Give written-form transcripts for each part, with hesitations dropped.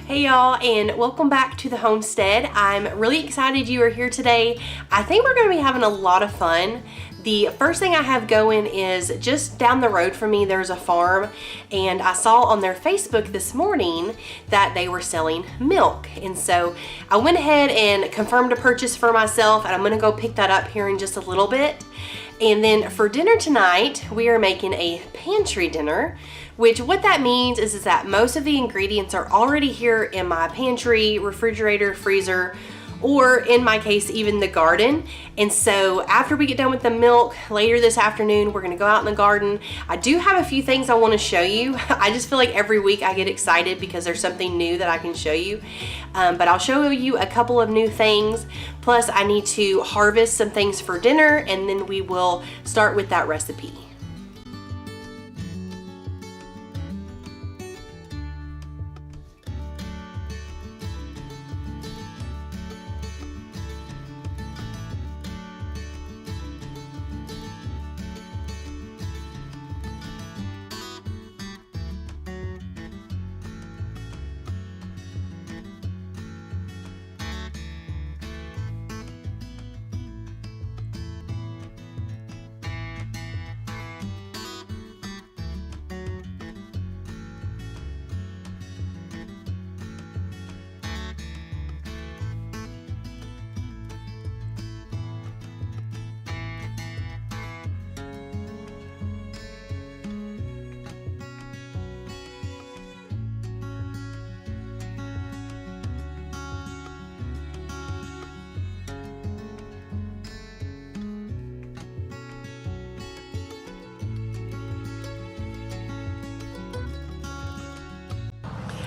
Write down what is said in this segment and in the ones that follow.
Hey y'all, and welcome back to the homestead. I'm really excited you are here today. I think we're going to be having a lot of fun. The first thing I have going is just down the road from me there's a farm, and I saw on their Facebook this morning that they were selling milk, and so I went ahead and confirmed a purchase for myself, and I'm going to go pick that up here in just a little bit. And then for dinner tonight we are making a pantry dinner, which what that means is that most of the ingredients are already here in my pantry, refrigerator, freezer, or in my case even the garden. And so after we get done with the milk later this afternoon, we're gonna go out in the garden. I do have a few things I want to show you. I just feel like every week I get excited because there's something new that I can show you. But I'll show you a couple of new things. Plus I need to harvest some things for dinner, and then we will start with that recipe.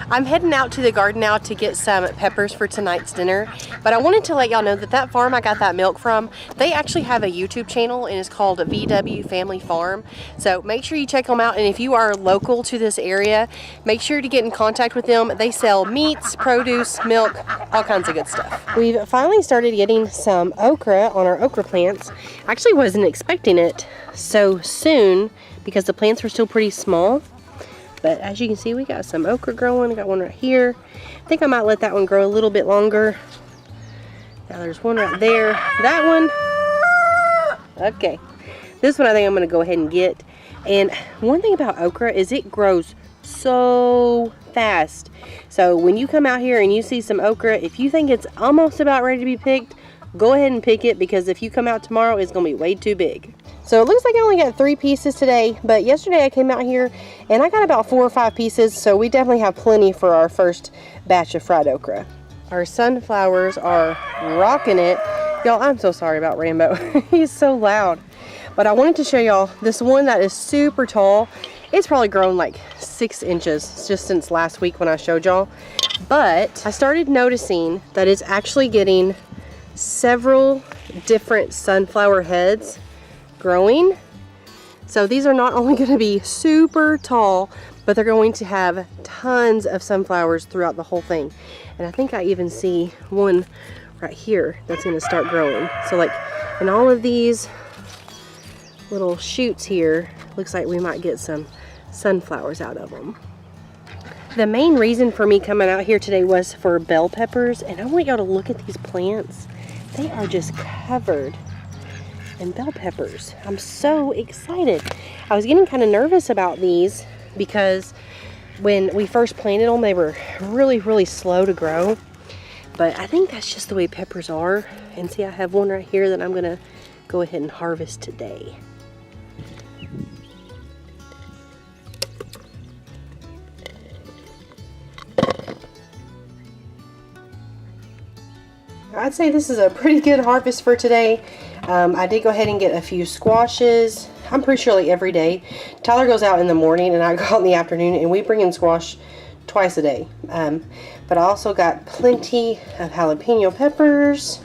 I'm heading out to the garden now to get some peppers for tonight's dinner, but I wanted to let y'all know that that farm I got that milk from, they actually have a YouTube channel, and it's called VW Family Farm. So make sure you check them out, and if you are local to this area, make sure to get in contact with them. They sell meats, produce, milk, all kinds of good stuff. We've finally started getting some okra on our okra plants. I actually wasn't expecting it so soon because the plants were still pretty small. But as you can see, we got some okra growing. I got one right here. I think I might let that one grow a little bit longer. Now there's one right there. That one. Okay. This one I think I'm going to go ahead and get. And one thing about okra is it grows so fast. So when you come out here and you see some okra, if you think it's almost about ready to be picked, go ahead and pick it, because if you come out tomorrow, it's going to be way too big. So it looks like I only got 3 pieces today, but yesterday I came out here and I got about 4 or 5 pieces, so we definitely have plenty for our first batch of fried okra. Our sunflowers are rocking it. Y'all, I'm so sorry about Rambo. He's so loud. But I wanted to show y'all this one that is super tall. It's probably grown like 6 inches just since last week when I showed y'all. But I started noticing that it's actually getting several different sunflower heads growing. So these are not only going to be super tall, but they're going to have tons of sunflowers throughout the whole thing. And I think I even see one right here that's going to start growing. So like in all of these little shoots here, looks like we might get some sunflowers out of them. The main reason for me coming out here today was for bell peppers, and I want y'all to look at these plants. They are just covered and bell peppers. I'm so excited. I was getting kind of nervous about these because when we first planted them, they were really slow to grow. But I think that's just the way peppers are. And see, I have one right here that I'm gonna go ahead and harvest today. I'd say this is a pretty good harvest for today. I did go ahead and get a few squashes, I'm pretty sure like every day. Tyler goes out in the morning and I go out in the afternoon, and we bring in squash twice a day. But I also got plenty of jalapeno peppers.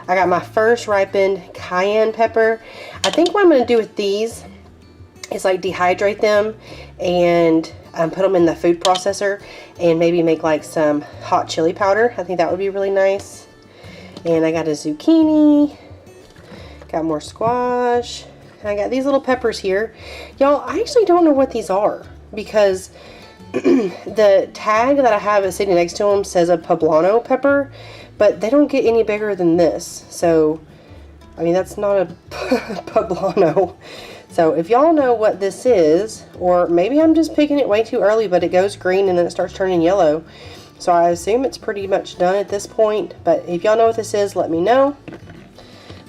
I got my first ripened cayenne pepper. I think what I'm going to do with these is like dehydrate them and put them in the food processor and maybe make like some hot chili powder. I think that would be really nice. And I got a zucchini, got more squash, and I got these little peppers here. Y'all, I actually don't know what these are because the tag that I have is sitting next to them says a poblano pepper, but they don't get any bigger than this. So, I mean, that's not a poblano. So if y'all know what this is, or maybe I'm just picking it way too early, but it goes green and then it starts turning yellow. So I assume it's pretty much done at this point. But if y'all know what this is, let me know.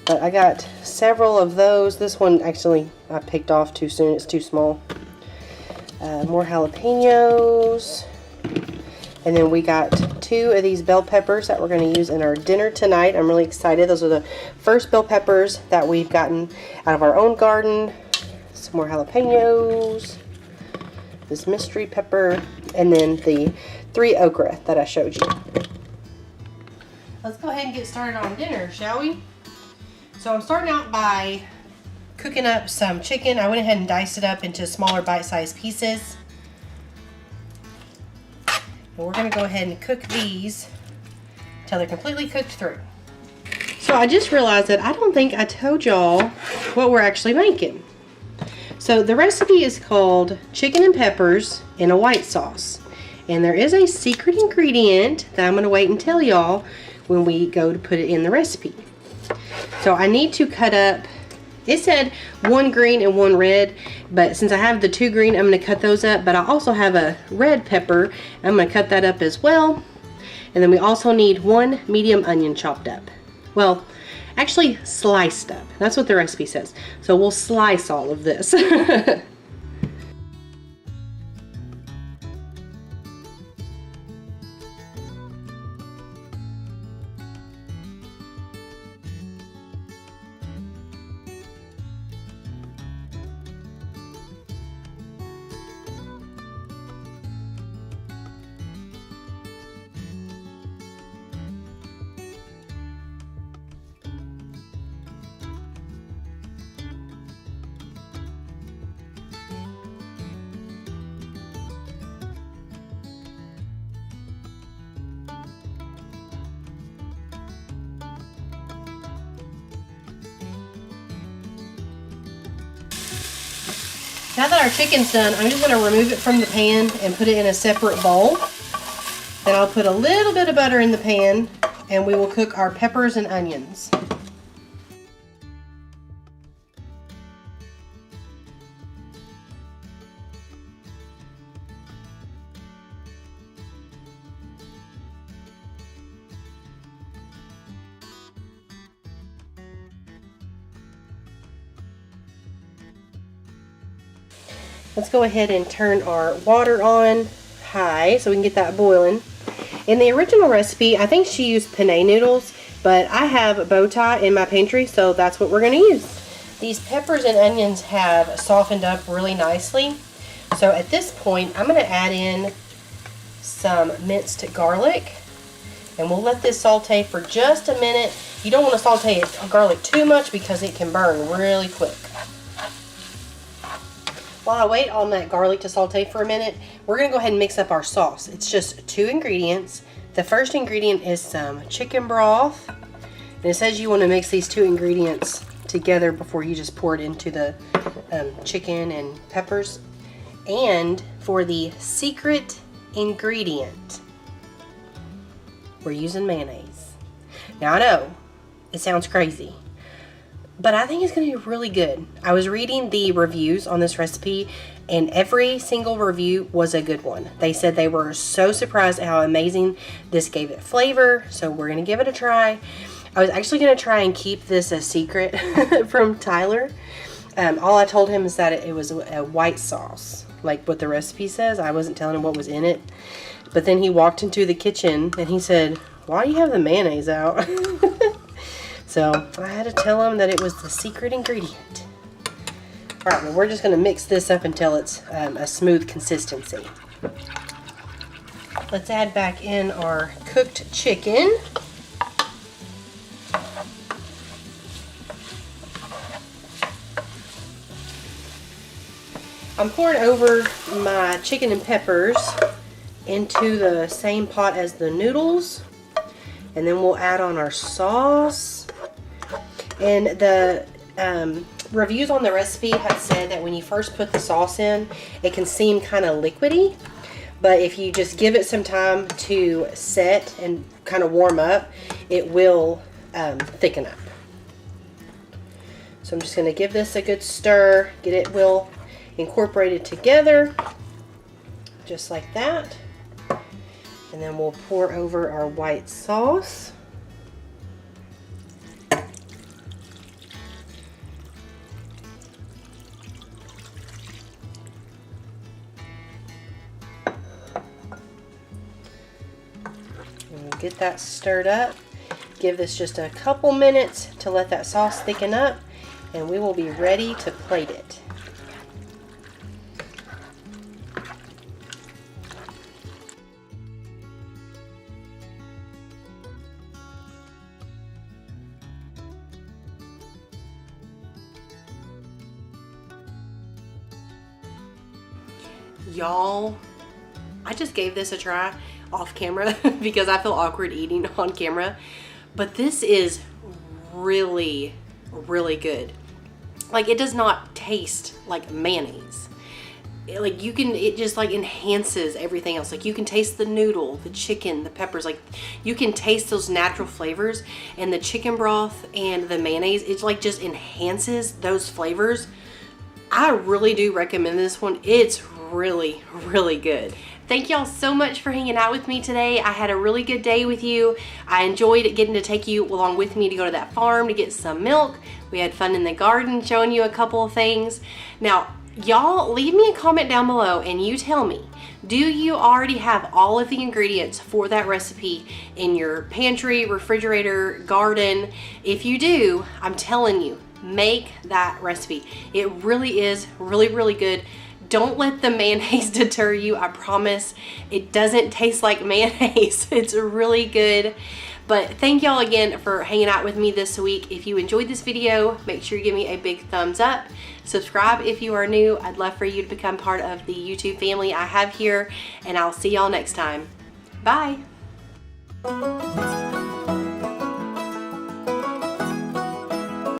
But I got several of those. This one actually I picked off too soon. It's too small. More jalapenos. And then we got 2 of these bell peppers that we're going to use in our dinner tonight. I'm really excited. Those are the first bell peppers that we've gotten out of our own garden. Some more jalapenos. This mystery pepper. And then the 3 okra that I showed you. Let's go ahead and get started on dinner, shall we? So I'm starting out by cooking up some chicken. I went ahead and diced it up into smaller bite-sized pieces. And we're going to go ahead and cook these until they're completely cooked through. So I just realized that I don't think I told y'all what we're actually making. So the recipe is called chicken and peppers in a white sauce. And there is a secret ingredient that I'm going to wait and tell y'all when we go to put it in the recipe. So I need to cut up, it said 1 green and 1 red, but since I have the 2 green, I'm going to cut those up. But I also have a red pepper. I'm going to cut that up as well. And then we also need 1 medium onion chopped up. Well, actually sliced up. That's what the recipe says. So we'll slice all of this. Now that our chicken's done, I'm just going to remove it from the pan and put it in a separate bowl. Then I'll put a little bit of butter in the pan and we will cook our peppers and onions. Let's go ahead and turn our water on high so we can get that boiling. In the original recipe, I think she used penne noodles, but I have bow tie in my pantry, so that's what we're going to use. These peppers and onions have softened up really nicely. So at this point, I'm going to add in some minced garlic, and we'll let this saute for just a minute. You don't want to saute garlic too much because it can burn really quick. While I wait on that garlic to saute for a minute, we're going to go ahead and mix up our sauce. It's just 2 ingredients. The first ingredient is some chicken broth. And it says you want to mix these 2 ingredients together before you just pour it into the chicken and peppers. And for the secret ingredient, we're using mayonnaise. Now I know, it sounds crazy, but I think it's going to be really good. I was reading the reviews on this recipe, and every single review was a good one. They said they were so surprised at how amazing this gave it flavor, so we're going to give it a try. I was actually going to try and keep this a secret from Tyler. All I told him is that it was a white sauce, like what the recipe says. I wasn't telling him what was in it. But then he walked into the kitchen and he said, "Why do you have the mayonnaise out?" So I had to tell him that it was the secret ingredient. Alright, well, we're just going to mix this up until it's a smooth consistency. Let's add back in our cooked chicken. I'm pouring over my chicken and peppers into the same pot as the noodles. And then we'll add on our sauce. And the reviews on the recipe have said that when you first put the sauce in, it can seem kind of liquidy. But if you just give it some time to set and kind of warm up, it will thicken up. So I'm just going to give this a good stir, get it well incorporated together, just like that. And then we'll pour over our white sauce. Get that stirred up. Give this just a couple minutes to let that sauce thicken up, and we will be ready to plate it. Y'all, I just gave this a try off camera because I feel awkward eating on camera, but this is really, really good. Like, it does not taste like mayonnaise. It just like enhances everything else. Like, you can taste the noodle, the chicken, the peppers. Like, you can taste those natural flavors, and the chicken broth and the mayonnaise, it like just enhances those flavors. I really do recommend this one. It's really, really good. Thank y'all so much for hanging out with me today. I had a really good day with you. I enjoyed getting to take you along with me to go to that farm to get some milk. We had fun in the garden showing you a couple of things. Now, y'all leave me a comment down below and you tell me, do you already have all of the ingredients for that recipe in your pantry, refrigerator, garden? If you do, I'm telling you, make that recipe. It really is really, really good. Don't let the mayonnaise deter you. I promise it doesn't taste like mayonnaise. It's really good. But thank y'all again for hanging out with me this week. If you enjoyed this video, make sure you give me a big thumbs up. Subscribe if you are new. I'd love for you to become part of the YouTube family I have here. And I'll see y'all next time. Bye.